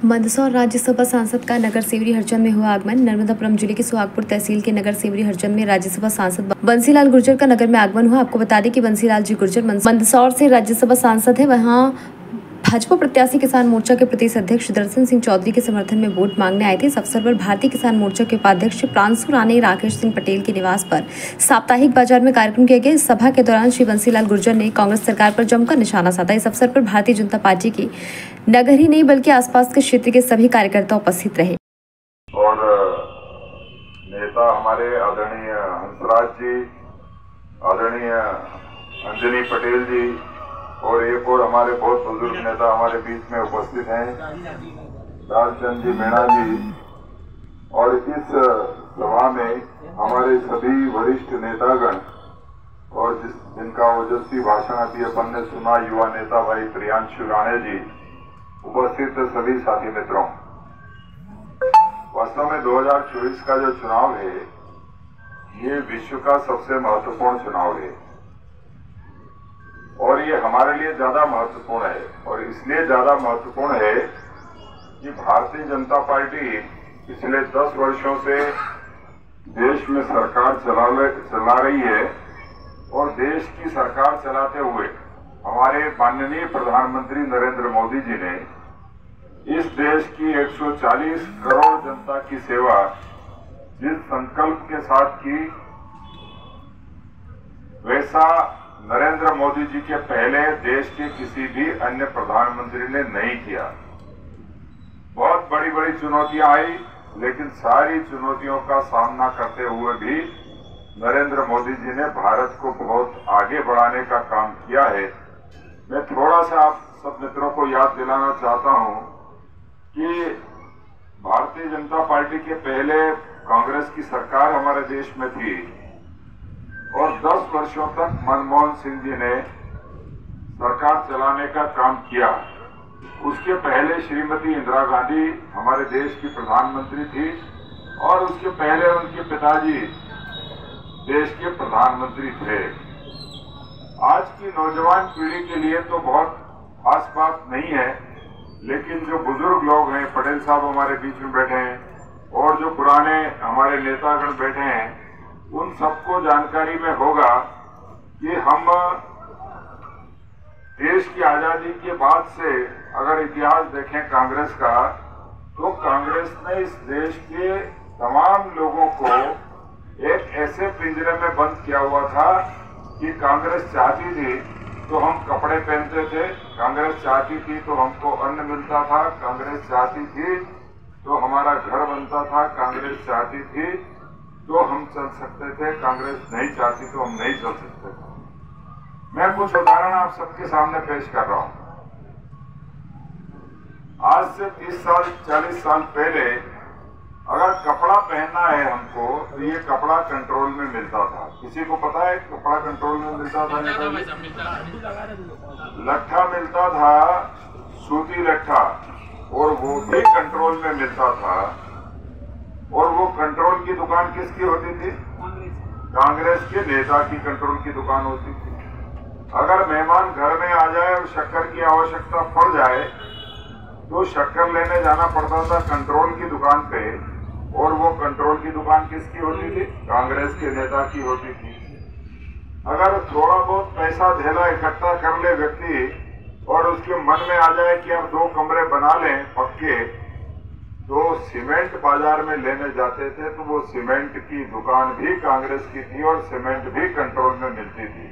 मंदसौर राज्यसभा सांसद का नगर सेवरी हरचंद में हुआ आगमन। नर्मदापुरम जिले के सुहागपुर तहसील के नगर सेवरी हरचंद में राज्यसभा सांसद बंसीलाल गुर्जर का नगर में आगमन हुआ। आपको बता दें कि बंसीलाल जी गुर्जर मंदसौर से राज्यसभा सांसद है। वहां भाजपा प्रत्याशी किसान मोर्चा के प्रदेश अध्यक्ष दर्शन सिंह चौधरी के समर्थन में वोट मांगने आए थे। इस अवसर पर भारतीय किसान मोर्चा के उपाध्यक्ष प्रांशु राणे राकेश सिंह पटेल के निवास पर साप्ताहिक बाजार में कार्यक्रम किया गया। इस सभा के दौरान श्री बंसीलाल गुर्जर ने कांग्रेस सरकार पर जमकर निशाना साधा। इस अवसर पर भारतीय जनता पार्टी की नगर ही नहीं बल्कि आसपास के क्षेत्र के सभी कार्यकर्ता उपस्थित रहे। और नेता हमारे आदरणीय हंसराज जी, आदरणीय अंजनी पटेल जी और एक और हमारे बहुत बुजुर्ग नेता हमारे बीच में उपस्थित हैं, लालचंद जी मीणा जी। और इस सभा में हमारे सभी वरिष्ठ नेतागण और जिनका ओजस्वी भाषण अभी अपन ने सुना, युवा नेता भाई प्रियांशु राणे जी, उपस्थित सभी साथी मित्रों। वास्तव में 2024 का जो चुनाव है ये विश्व का सबसे महत्वपूर्ण चुनाव है और ये हमारे लिए ज्यादा महत्वपूर्ण है। और इसलिए ज्यादा महत्वपूर्ण है कि भारतीय जनता पार्टी पिछले 10 वर्षों से देश में सरकार चला रही है और देश की सरकार चलाते हुए हमारे माननीय प्रधानमंत्री नरेंद्र मोदी जी ने इस देश की 140 करोड़ जनता की सेवा जिस संकल्प के साथ की, वैसा नरेंद्र मोदी जी के पहले देश के किसी भी अन्य प्रधानमंत्री ने नहीं किया। बहुत बड़ी बड़ी चुनौतियां आई, लेकिन सारी चुनौतियों का सामना करते हुए भी नरेंद्र मोदी जी ने भारत को बहुत आगे बढ़ाने का काम किया है। मैं थोड़ा सा आप सब मित्रों को याद दिलाना चाहता हूं कि भारतीय जनता पार्टी के पहले कांग्रेस की सरकार हमारे देश में थी और 10 वर्षों तक मनमोहन सिंह जी ने सरकार चलाने का काम किया। उसके पहले श्रीमती इंदिरा गांधी हमारे देश की प्रधानमंत्री थी और उसके पहले उनके पिताजी देश के प्रधानमंत्री थे। आज की नौजवान पीढ़ी के लिए तो बहुत खास बात नहीं है, लेकिन जो बुजुर्ग लोग हैं, पटेल साहब हमारे बीच में बैठे हैं और जो पुराने हमारे नेतागण बैठे हैं, उन सबको जानकारी में होगा कि हम देश की आजादी के बाद से अगर इतिहास देखें कांग्रेस का, तो कांग्रेस ने इस देश के तमाम लोगों को एक ऐसे पिंजरे में बंद किया हुआ था कि कांग्रेस चाहती थी तो हम कपड़े पहनते थे, कांग्रेस चाहती थी तो हमको अन्न मिलता था, कांग्रेस चाहती थी तो हमारा घर बनता था, कांग्रेस चाहती थी तो हम चल सकते थे, कांग्रेस नहीं चाहती तो हम नहीं चल सकते थे। मैं कुछ उदाहरण आप सबके सामने पेश कर रहा हूं। आज से 30 साल 40 साल पहले अगर कपड़ा पहनना है हमको तो ये कपड़ा कंट्रोल में मिलता था। किसी को पता है कपड़ा कंट्रोल में मिलता था? लट्ठा मिलता था, सूती लट्ठा, और वो भी कंट्रोल में मिलता था। और वो कंट्रोल की दुकान किसकी होती थी? कांग्रेस के नेता की कंट्रोल की दुकान होती थी। अगर मेहमान घर में आ जाए और शक्कर की आवश्यकता पड़ जाए तो शक्कर लेने जाना पड़ता था कंट्रोल की दुकान पे, और वो कंट्रोल की दुकान किसकी होती थी? कांग्रेस के नेता की होती थी। अगर थोड़ा बहुत पैसा धेला इकट्ठा कर ले व्यक्ति और उसके मन में आ जाए कि अब 2 कमरे बना लें पक्के, तो सीमेंट बाजार में लेने जाते थे तो वो सीमेंट की दुकान भी कांग्रेस की थी और सीमेंट भी कंट्रोल में मिलती थी।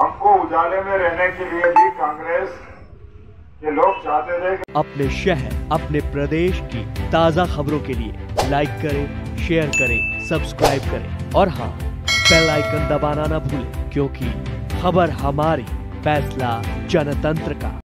हमको उजाले में रहने के लिए भी कांग्रेस के लोग चाहते थे कि अपने शहर, अपने प्रदेश की ताज़ा खबरों के लिए लाइक करें, शेयर करें, सब्सक्राइब करें और हाँ, बेल आइकन दबाना ना भूलें, क्योंकि खबर हमारी, फैसला जनतंत्र का।